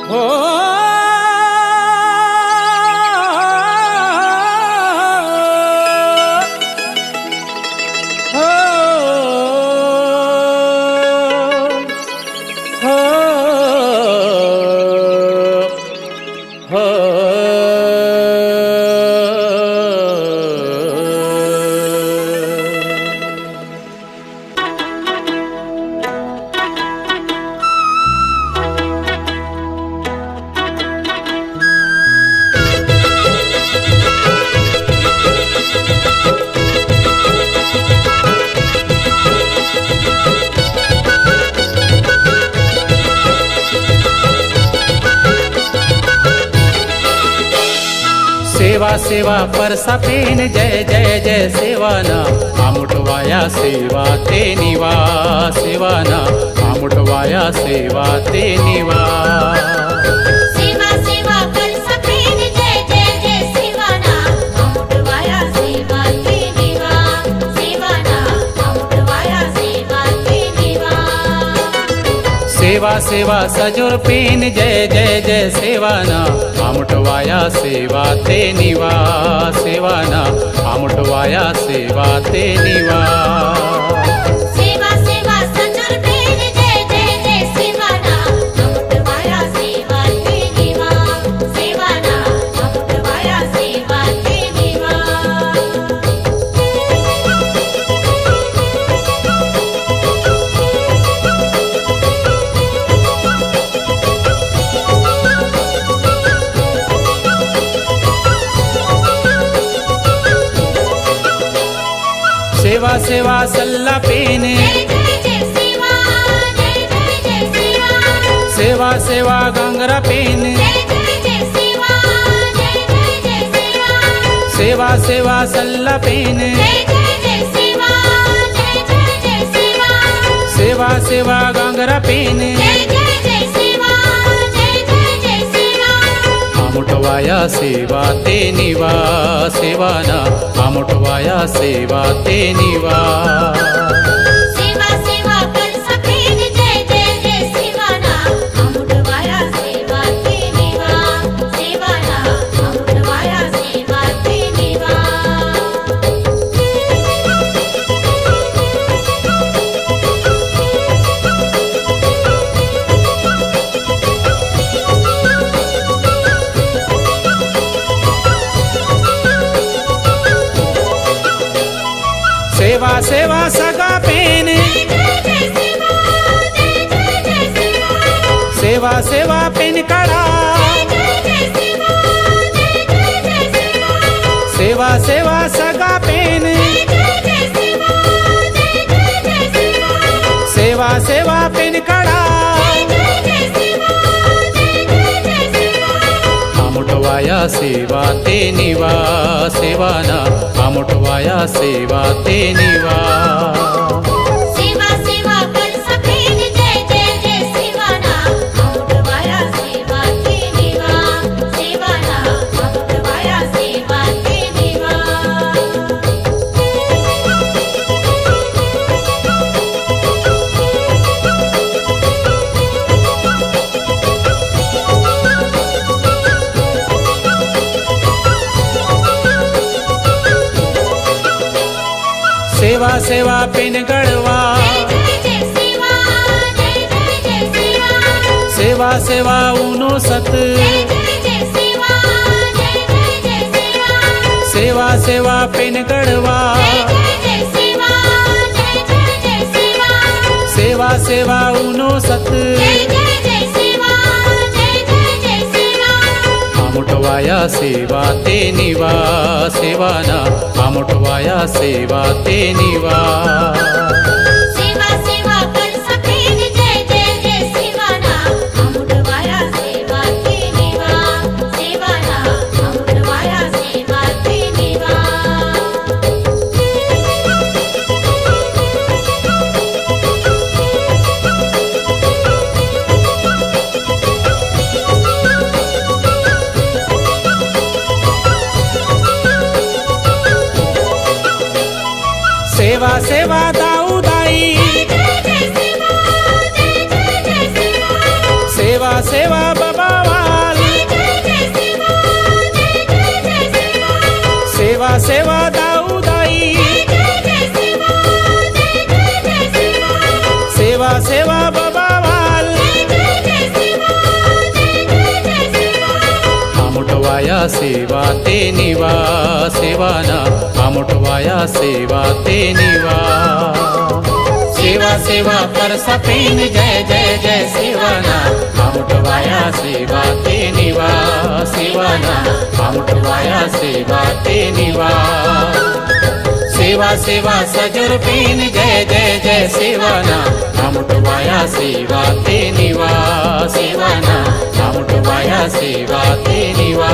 हो सेवा सेवा परसा पेन जय जय जय सेवाना आमुटवाया सेवा ते निवा सेवाना आमुटवाया सेवा ते निवा सेवा सेवा परसा पेन जय जय जय सेवाना आमुटवाया सेवा ते निवा सेवाना आमुटवाया सेवा ते निवा सेवा सेवा सजोर पेन जय जय जय सेवाना आमुटवाया सेवा ते निवा सेवाना आमुटवाया सेवा ते निवा सेवा सेवा सजोर पेन जय जय जय सेवाना आमुटवाया सेवा ते निवा सेवाना आमुटवाया सेवा ते निवा सेवा सेवा सल्ला पेन जय जय जय सेवा जय जय जय सेवा सेवा सेवा गंगरा पेन जय जय जय सेवा जय जय जय सेवा सेवा सेवा सल्ला पेन जय जय जय सेवा जय जय जय सेवा सेवा सेवा गंगरा पेन जय जय जय सेवा जय जय जय सेवा आमुटवाया सेवा ते निवा सेवाना आमुटवाया सेवा ते निवा सेवा सेवा परसा पेन जय जय जय सेवाना आमुटवाया सेवा ते निवा सेवाना आमुटवाया सेवा ते निवा सेवा सेवा सगा पेन जय जय जय सेवा जय जय जय सेवा सेवा सेवा पेन कड़ा जय जय जय सेवा जय जय जय सेवा सेवा सेवा सगा पेन जय जय जय सेवा जय जय जय सेवा सेवा सेवा पेन कड़ा जय जय जय सेवा जय जय जय सेवा आमुटवाया सेवा ते निवा सेवाना आमुटवाया सेवा ते निवा सेवा सेवा परसा पेन जय जय जय सेवाना आमुटवाया सेवा ते निवा सेवाना आमुटवाया सेवा ते निवा सेवा सेवा पेन गड़वा जय जय जय सेवा जय जय जय सेवा सेवा सेवा ऊनो सत जय जय जय सेवा जय जय जय सेवा सेवा सेवा पेन गड़वा जय जय जय सेवा जय जय जय सेवा सेवा सेवा ऊनो सत जय जय जय सेवा जय जय जय सेवा आमुटवाया सेवा ते निवा सेवाना आमुटवाया सेवा ते निवा सेवा सेवा परसा पेन जय जय जय सेवाना आमुटवाया सेवा ते निवा सेवाना आमुटवाया सेवा ते निवा सेवा सेवा दाऊदाई जय जय जय सेवा जय जय जय सेवा सेवा ते निवा सेवाना आमुटवाया सेवा ते निवा सेवा सेवा परसा पेन जय जय जय सेवाना आमुटवाया सेवा ते निवा सेवाना आमुटवाया सेवा ते निवा सेवा सेवा सजर पेन जय जय जय सेवाना आमुटवाया सेवा ते निवा सेवाना आमुटवाया सेवा ते निवा